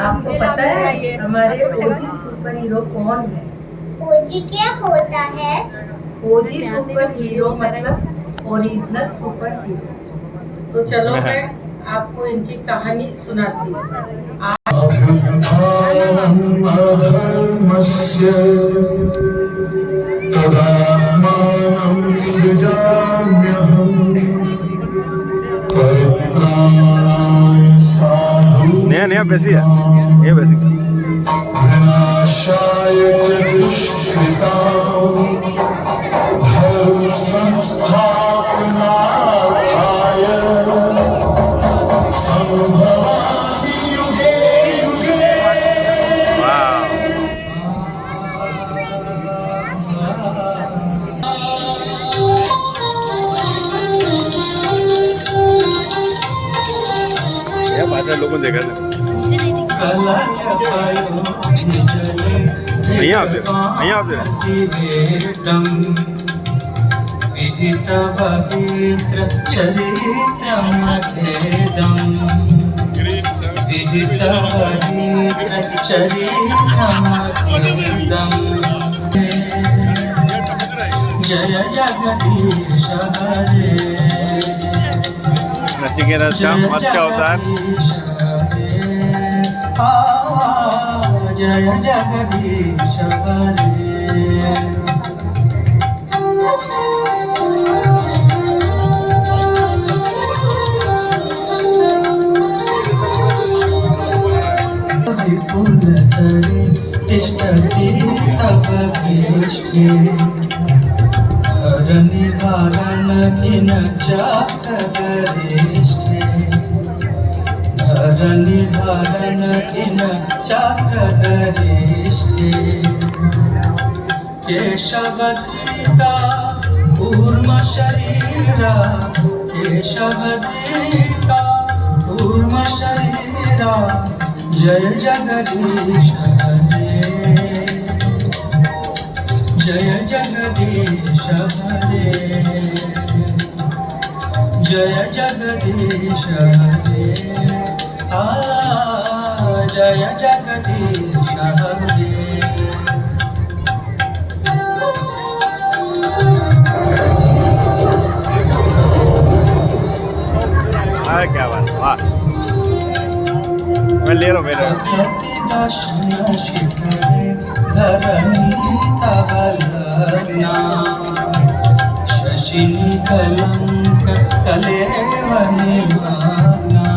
आपको पता है हमारे ओजी सुपर हीरो कौन है? ओजी क्या होता है? ओजी सुपर हीरो मतलब ओरिजिनल सुपर हीरो। तो चलो मैं आपको इनकी कहानी सुनाती हूँ। नया नया वैसी है ये वैसी लोगों ने देखा नहीं आते विहित पवित्र चरित्रमखेदं विहित पवित्र चरित्रमखेदं जय जगदीश हरे नचिकेता का अच्छा होता है जय जगदीश हरे विपुल तरे तिष्ठति तव पृष्ठे धरणि धारण किन चक्रगरिष्ठे धरणि धारण किन चक्रगरिष्ठे केशवद्रिका कूर्म शरीरा केशवद्रिका कूर्म शरीरा जय जगदीश हरे जय जगदीश हरे जय जगदीश हरे जय जगदीश हरे क्या बात वाह मैं ले रहा हूँ मेरा सरस्वती दर्शन शिखरे धरणी तव लग्ना शशिनि कलंक कलेव निमग्ना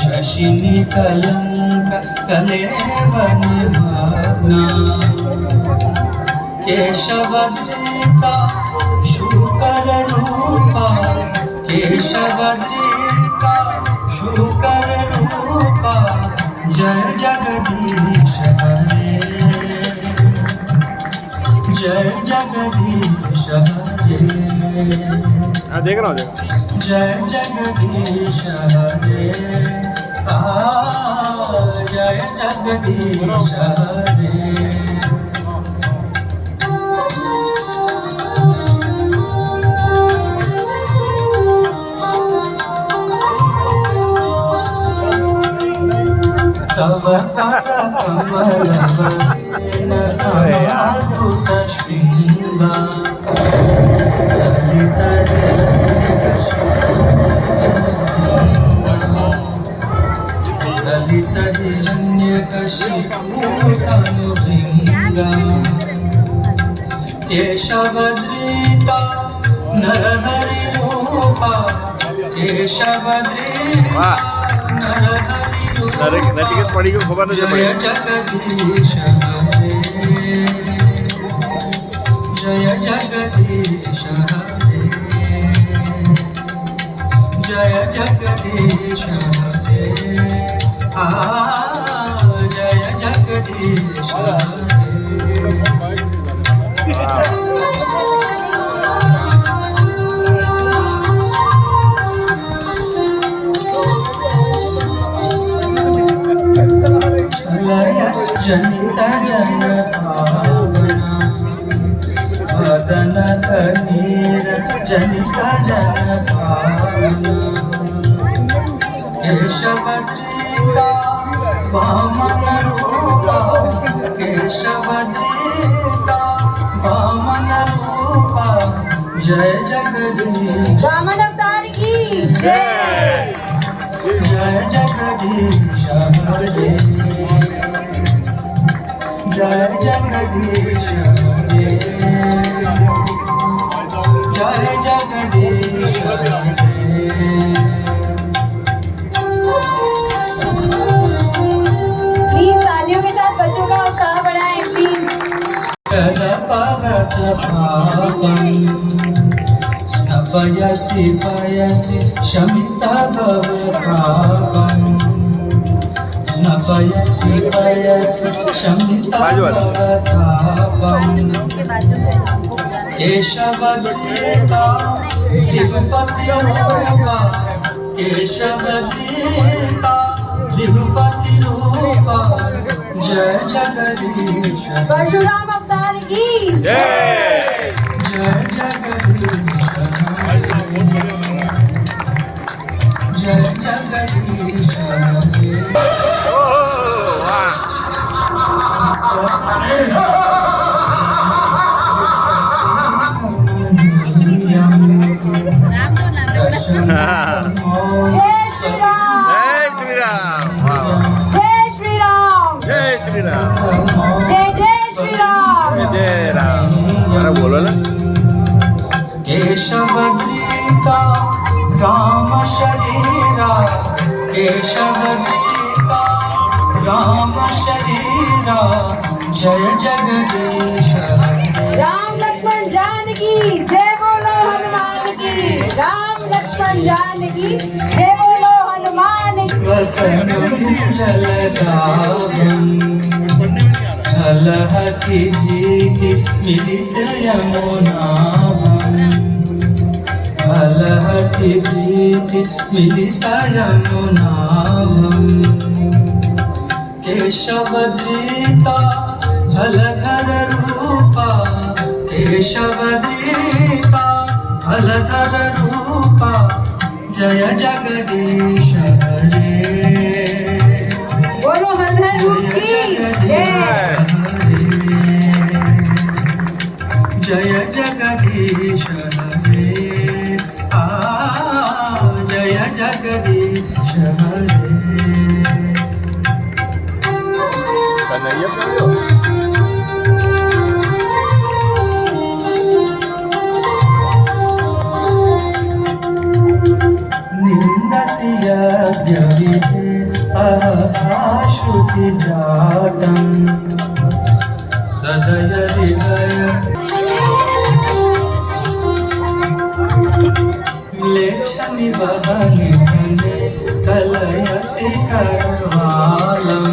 शशिनि कलंक कलेव निमग्ना केशवद्रिका शूकर रूपा केशवद्रिका शूकर रूपा जय जगदीश हरे जय जगदीश हरे देख रहा हूँ जय जगदीश हरे जय जगदीश हरे तव कर कमल बसेन अद्भुत श्रृंगा ललित हिरण्यकशिपु तनुभृंगा केशवद्रिका नरहरि रूपा केशवद्रिका नरहरि नचिकेत पड़ी को खबर नहीं पड़ी जय जगदीश हरे जय जगदीश हरे जय जगदीश हरे जय जगदीश हरे जनिता जन भावना जनक नीर जनित जनकानन केशवतीका वामन रूपा केशवतीका वामन रूपा जय जगदीश वामन अवतार की जय जय जगदीश हरे जय जगदीश हरे जय जगदीश हरे प्लीज तालियों के साथ बच्चों का उत्साह बढ़ाएं प्लीज। कदपगत पापं स्नपयसि पयसि शमितभवतापं स्नपयसि पयसि शमितभवतापं केशवदीता विभूपतिरूपा केशवदीता विभूपतिरूपा जय जगदीश परशुराम अवतार की जय जय जगदीश जय जगदीश ओ वाह जय श्री राम जय श्री राम वाह जय श्री राम जय श्री राम जय जय श्री राम जय राम अरे बोलो ना केशवदीता राम शरीरा केशवदीता राम शरीरा जय जगदीश राम लक्ष्मण जानकी जय बोलो हनुमान की राम लक्ष्मण जानकी जय बोलो हनुमान की वसनं जलदाभं हलहति भीति मिलित यमुनाभं हलहति भीति मिलित यमुनाभं केशवदीता हलधर रूपा केशवदीता हलधर रूपा जय जगदीश हरे बोलो हर रूप की जय जय जगदीश हरे जय जगदीश हरे कन्हैया प्यारो निन्दसि यज्ञविधे आश्रुति जातं सदय हृदय लेक्षनि वहनि धने कलयसि करवालम्